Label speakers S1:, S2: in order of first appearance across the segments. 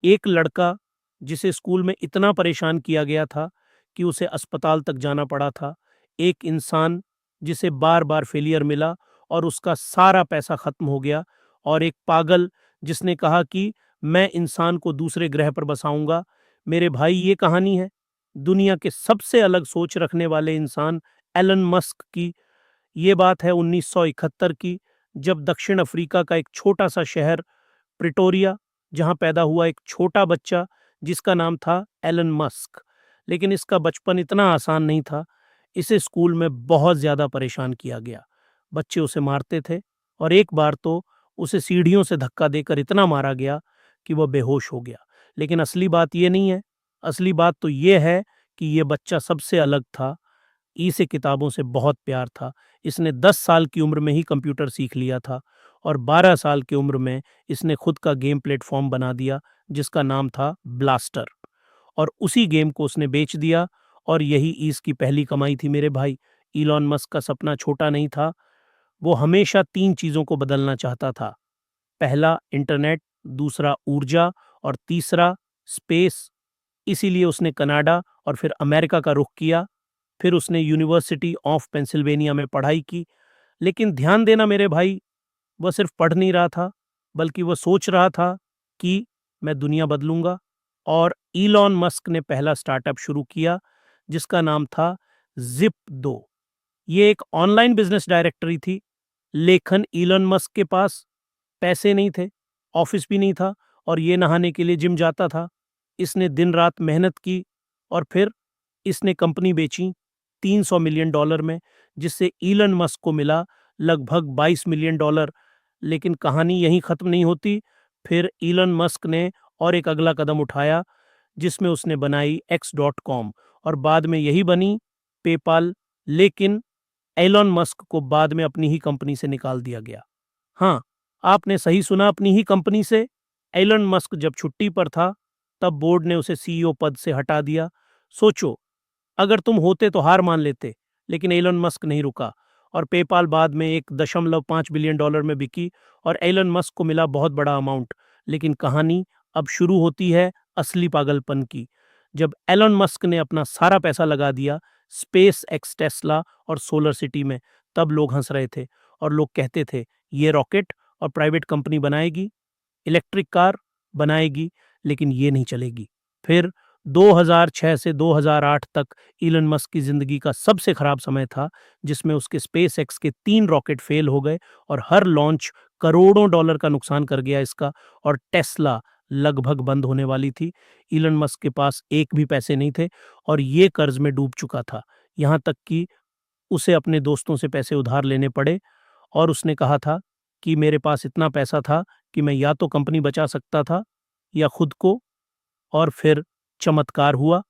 S1: एक लड़का जिसे स्कूल में इतना परेशान किया गया था कि उसे अस्पताल तक जाना पड़ा था। एक इंसान जिसे बार-बार फेलियर मिला और उसका सारा पैसा खत्म हो गया। और एक पागल जिसने कहा कि मैं इंसान को दूसरे ग्रह पर बसाऊंगा। मेरे भाई, ये कहानी है दुनिया के सबसे अलग सोच रखने वाले इंसान एलन मस्क की। ये बात है 1971 की, जब दक्षिण अफ्रीका का एक छोटा सा शहर प्रिटोरिया, जहां पैदा हुआ एक छोटा बच्चा जिसका नाम था एलन मस्क। लेकिन इसका बचपन इतना आसान नहीं था। इसे स्कूल में बहुत ज्यादा परेशान किया गया। बच्चे उसे मारते थे और एक बार तो उसे सीढ़ियों से धक्का देकर इतना मारा गया कि वह बेहोश हो गया। लेकिन असली बात ये नहीं है। असली बात तो ये है कि ये बच्चा सबसे अलग था। इसे किताबों से बहुत प्यार था। इसने 10 साल की उम्र में ही कंप्यूटर सीख लिया था और 12 साल की उम्र में इसने खुद का गेम प्लेटफॉर्म बना दिया जिसका नाम था ब्लास्टर। और उसी गेम को उसने बेच दिया और यही इसकी पहली कमाई थी मेरे भाई। इलॉन मस्क का सपना छोटा नहीं था। वो हमेशा 3 चीज़ों को बदलना चाहता था। पहला इंटरनेट, दूसरा ऊर्जा और तीसरा स्पेस। इसीलिए उसने कनाडा और फिर अमेरिका का रुख किया। फिर उसने यूनिवर्सिटी ऑफ पेंसिल्वेनिया में पढ़ाई की। लेकिन ध्यान देना मेरे भाई, वह सिर्फ पढ़ नहीं रहा था, बल्कि वह सोच रहा था कि मैं दुनिया बदलूंगा। और इलॉन मस्क ने पहला स्टार्टअप शुरू किया जिसका नाम था जिप 2। ये एक ऑनलाइन बिजनेस डायरेक्टरी थी। लेकिन इलॉन मस्क के पास पैसे नहीं थे, ऑफिस भी नहीं था और ये नहाने के लिए जिम जाता था। इसने दिन रात मेहनत की और फिर इसने कंपनी बेची $300 मिलियन में, जिससे इलन मस्क को मिला लगभग $22 मिलियन। लेकिन कहानी यहीं खत्म नहीं होती। फिर इलन मस्क ने और एक अगला कदम उठाया जिसमें उसने बनाई x.com और बाद में यही बनी पेपाल। लेकिन एलन मस्क को बाद में अपनी ही कंपनी से निकाल दिया गया। हाँ, आपने सही सुना, अपनी ही कंपनी से। एलन मस्क जब छुट्टी पर था तब बोर्ड ने उसे सीईओ पद से हटा दिया। सोचो, अगर तुम होते तो हार मान लेते। लेकिन एलन मस्क नहीं रुका और पेपाल बाद में $1.5 बिलियन में बिकी और एलन मस्क को मिला बहुत बड़ा अमाउंट। लेकिन कहानी अब शुरू होती है असली पागलपन की। जब एलन मस्क ने अपना सारा पैसा लगा दिया स्पेस एक्स, टेस्ला और सोलर सिटी में, तब लोग हंस रहे थे और लोग कहते थे ये रॉकेट और प्राइवेट कंपनी बनाएगी, इलेक्ट्रिक कार बनाएगी, लेकिन ये नहीं चलेगी। फिर 2006 से 2008 तक इलन मस्क की जिंदगी का सबसे खराब समय था, जिसमें उसके स्पेस एक्स के 3 रॉकेट फेल हो गए और हर लॉन्च करोड़ों डॉलर का नुकसान कर गया इसका। और टेस्ला लगभग बंद होने वाली थी। इलन मस्क के पास एक भी पैसे नहीं थे और ये कर्ज में डूब चुका था। यहाँ तक कि उसे अपने दोस्तों से पैसे उधार लेने पड़े और उसने कहा था कि मेरे पास इतना पैसा था कि मैं या तो कंपनी बचा सकता था या खुद को। और फिर चमत्कार हुआ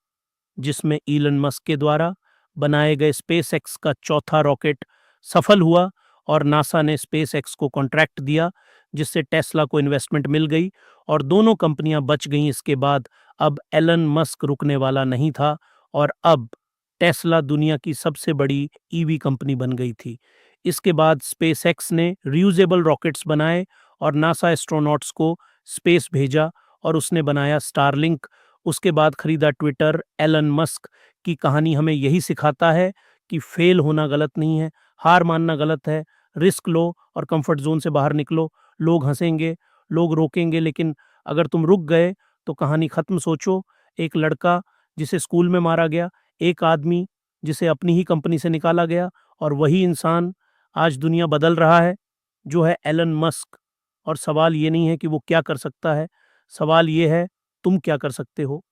S1: जिसमें इलन मस्क के द्वारा बनाए गए स्पेसएक्स का चौथा रॉकेट सफल हुआ और नासा ने स्पेसएक्स को कॉन्ट्रैक्ट दिया, जिससे टेस्ला को इन्वेस्टमेंट मिल गई और दोनों कंपनियां बच गईं। इसके बाद अब एलन मस्क रुकने वाला नहीं था और अब टेस्ला दुनिया की सबसे बड़ी ईवी कंपनी बन गई थी। इसके बाद स्पेसएक्स ने रियूजेबल रॉकेट्स बनाए और नासा एस्ट्रोनॉट्स को स्पेस भेजा और उसने बनाया स्टारलिंक। उसके बाद खरीदा ट्विटर। एलन मस्क की कहानी हमें यही सिखाता है कि फेल होना गलत नहीं है, हार मानना गलत है। रिस्क लो और कंफर्ट जोन से बाहर निकलो। लोग हंसेंगे, लोग रोकेंगे, लेकिन अगर तुम रुक गए तो कहानी खत्म। सोचो, एक लड़का जिसे स्कूल में मारा गया, एक आदमी जिसे अपनी ही कंपनी से निकाला गया, और वही इंसान आज दुनिया बदल रहा है जो है एलन मस्क। और सवाल ये नहीं है कि वो क्या कर सकता है, सवाल ये है तुम क्या कर सकते हो।